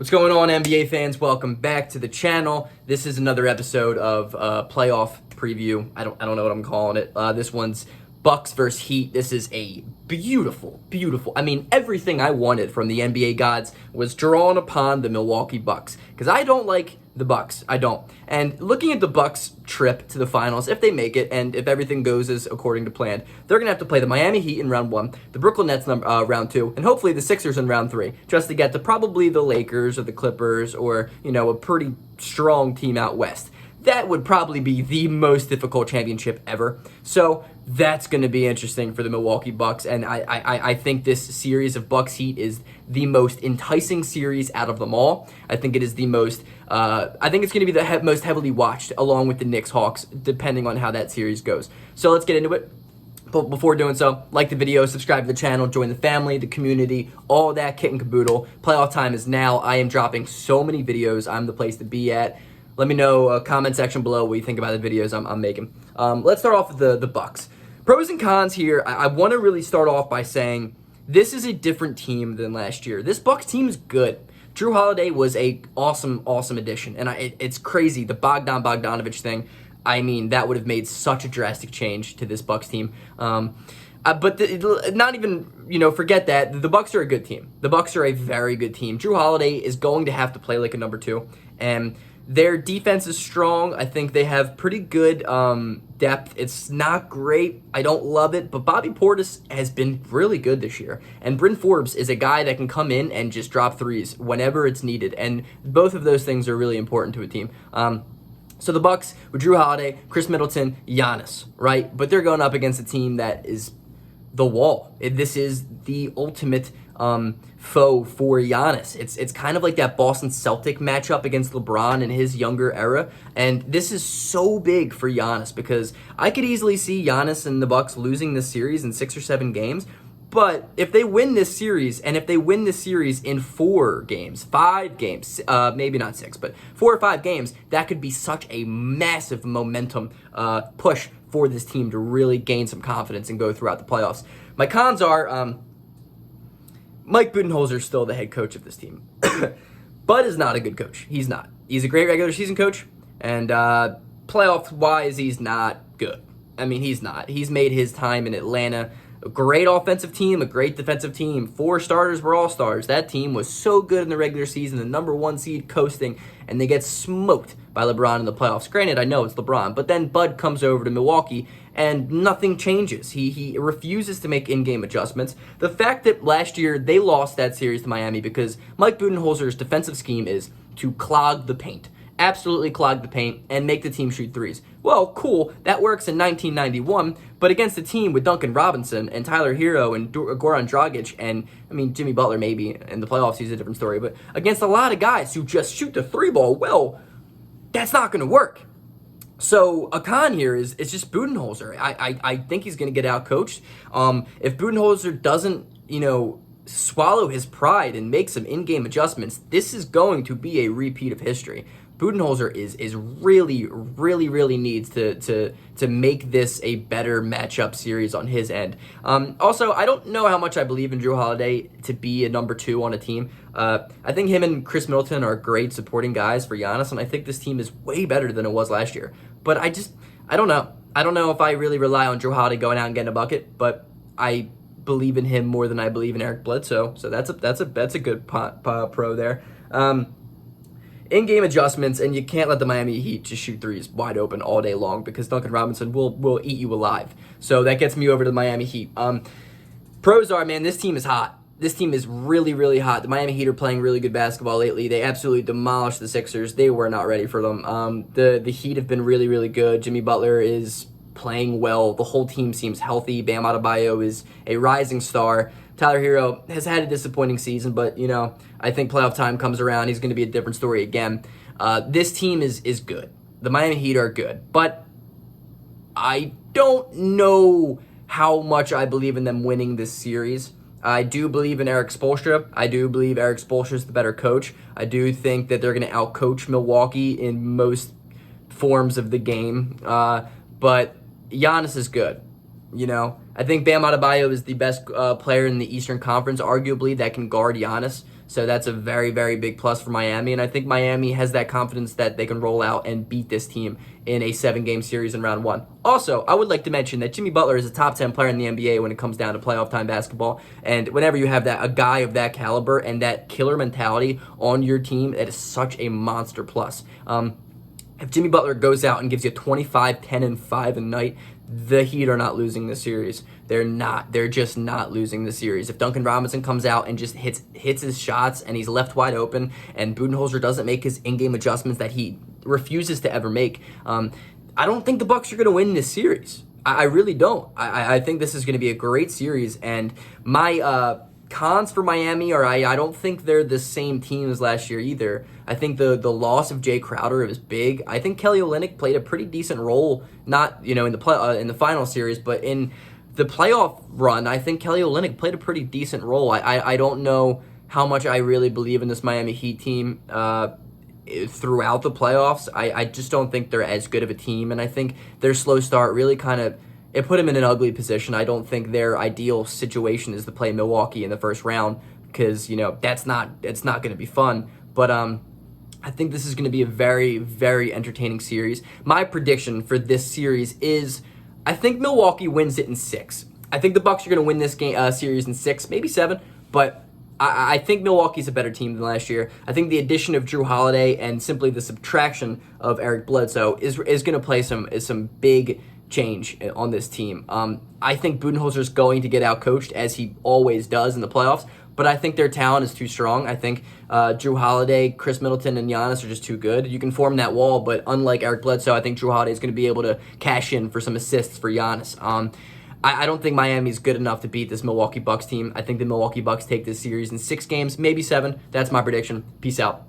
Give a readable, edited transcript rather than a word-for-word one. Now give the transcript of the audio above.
What's going on, NBA fans? Welcome back to the channel. This is another episode of playoff preview. I don't know what I'm calling it. This one's Bucks versus Heat. This is a beautiful. I mean, everything I wanted from the NBA gods was drawn upon the Milwaukee Bucks, because I don't like the Bucks. I don't. And looking at the Bucks' trip to the finals, if they make it and if everything goes as according to plan, they're gonna have to play the Miami Heat in round 1, the Brooklyn Nets round 2, and hopefully the Sixers in round 3, just to get to probably the Lakers or the Clippers or, a pretty strong team out west. That would probably be the most difficult championship ever. So that's going to be interesting for the Milwaukee Bucks, and I think this series of Bucks Heat is the most enticing series out of them all. I think it is the most. I think it's going to be the most heavily watched, along with the Knicks Hawks, depending on how that series goes. So let's get into it. But before doing so, like the video, subscribe to the channel, join the family, the community, all that kit and caboodle. Playoff time is now. I am dropping so many videos. I'm the place to be at. Let me know, comment section below what you think about the videos I'm making. Let's start off with the Bucks. Pros and cons here. I want to really start off by saying this is a different team than last year. This Bucks team is good. Drew Holiday was a awesome addition, and it's crazy. The Bogdanovich thing, I mean, that would have made such a drastic change to this Bucks team. But not even, forget that. The Bucks are a good team. The Bucks are a very good team. Drew Holiday is going to have to play like a number 2, and their defense is strong. I think they have pretty good depth. It's not great. I don't love it, but Bobby Portis has been really good this year. And Bryn Forbes is a guy that can come in and just drop threes whenever it's needed. And both of those things are really important to a team. So the Bucks with Drew Holiday, Chris Middleton, Giannis, right? But they're going up against a team that is the wall. This is the ultimate foe for Giannis. It's kind of like that Boston Celtic matchup against LeBron in his younger era, and this is so big for Giannis because I could easily see Giannis and the Bucks losing this series in 6 or 7 games. But if they win this series, and if they win this series in 4 games, 5 games, maybe not 6, but 4 or 5 games, that could be such a massive momentum push for this team to really gain some confidence and go throughout the playoffs. My cons are Mike Budenholzer is still the head coach of this team. Bud is not a good coach. He's not. He's a great regular season coach, and playoff-wise, he's not good. I mean, he's not. He's made his time in Atlanta a great offensive team, a great defensive team. 4 starters were all-stars. That team was so good in the regular season, the number 1 seed coasting, and they get smoked by LeBron in the playoffs. Granted, I know it's LeBron, but then Bud comes over to Milwaukee, and nothing changes. He refuses to make in-game adjustments. The fact that last year they lost that series to Miami because Mike Budenholzer's defensive scheme is to clog the paint. Absolutely clog the paint and make the team shoot threes. Well, cool, that works in 1991, but against a team with Duncan Robinson and Tyler Hero and Goran Dragic and, Jimmy Butler maybe in the playoffs, he's a different story, but against a lot of guys who just shoot the 3 ball, well, that's not going to work. So a con here is it's just Budenholzer. I think he's going to get out-coached. If Budenholzer doesn't, swallow his pride and make some in-game adjustments, this is going to be a repeat of history. Budenholzer is really needs to make this a better matchup series on his end. Also, I don't know how much I believe in Drew Holiday to be a number 2 on a team. I think him and Chris Middleton are great supporting guys for Giannis, and I think this team is way better than it was last year. But I don't know. I don't know if I really rely on Drew Holiday going out and getting a bucket, but I believe in him more than I believe in Eric Bledsoe. So that's a good pro there. In-game adjustments, and you can't let the Miami Heat just shoot threes wide open all day long because Duncan Robinson will eat you alive. So that gets me over to the Miami Heat. Pros are, man, this team is hot. This team is really hot. The Miami Heat are playing really good basketball lately. They absolutely demolished the Sixers. They were not ready for them. The Heat have been really good. Jimmy Butler is playing well. The whole team seems healthy. Bam Adebayo is a rising star. Tyler Hero has had a disappointing season, but, I think playoff time comes around. He's going to be a different story again. This team is good. The Miami Heat are good, but I don't know how much I believe in them winning this series. I do believe in Eric Spoelstra. I do believe Eric Spoelstra is the better coach. I do think that they're going to outcoach Milwaukee in most forms of the game, but Giannis is good. I think Bam Adebayo is the best player in the Eastern Conference, arguably, that can guard Giannis. So that's a very, very big plus for Miami. And I think Miami has that confidence that they can roll out and beat this team in a 7-game series in round 1. Also, I would like to mention that Jimmy Butler is a top 10 player in the NBA when it comes down to playoff time basketball. And whenever you have a guy of that caliber and that killer mentality on your team, it is such a monster plus. If Jimmy Butler goes out and gives you 25, 10, and 5 a night, the Heat are not losing the series. They're not. They're just not losing the series. If Duncan Robinson comes out and just hits his shots and he's left wide open and Budenholzer doesn't make his in-game adjustments that he refuses to ever make, I don't think the Bucks are going to win this series. I really don't. I think this is going to be a great series. And my cons for Miami are I don't think they're the same team as last year either. I think the loss of Jay Crowder is big. I think Kelly Olynyk played a pretty decent role, not in the final series, but in the playoff run. I think Kelly Olynyk played a pretty decent role. I don't know how much I really believe in this Miami Heat team throughout the playoffs. I just don't think they're as good of a team, and I think their slow start really kind of it put them in an ugly position. I don't think their ideal situation is to play Milwaukee in the first round because it's not going to be fun. But I think this is going to be a very, very entertaining series. My prediction for this series is I think Milwaukee wins it in 6. I think the Bucks are going to win this series in 6, maybe 7, but I think Milwaukee's a better team than last year. I think the addition of Drew Holiday and simply the subtraction of Eric Bledsoe is going to play some big change on this team. I think Budenholzer's going to get outcoached as he always does in the playoffs, but I think their talent is too strong. I think Drew Holiday, Chris Middleton, and Giannis are just too good. You can form that wall, but unlike Eric Bledsoe, I think Drew Holiday is going to be able to cash in for some assists for Giannis. I don't think Miami's good enough to beat this Milwaukee Bucks team. I think the Milwaukee Bucks take this series in 6 games, maybe 7. That's my prediction. Peace out.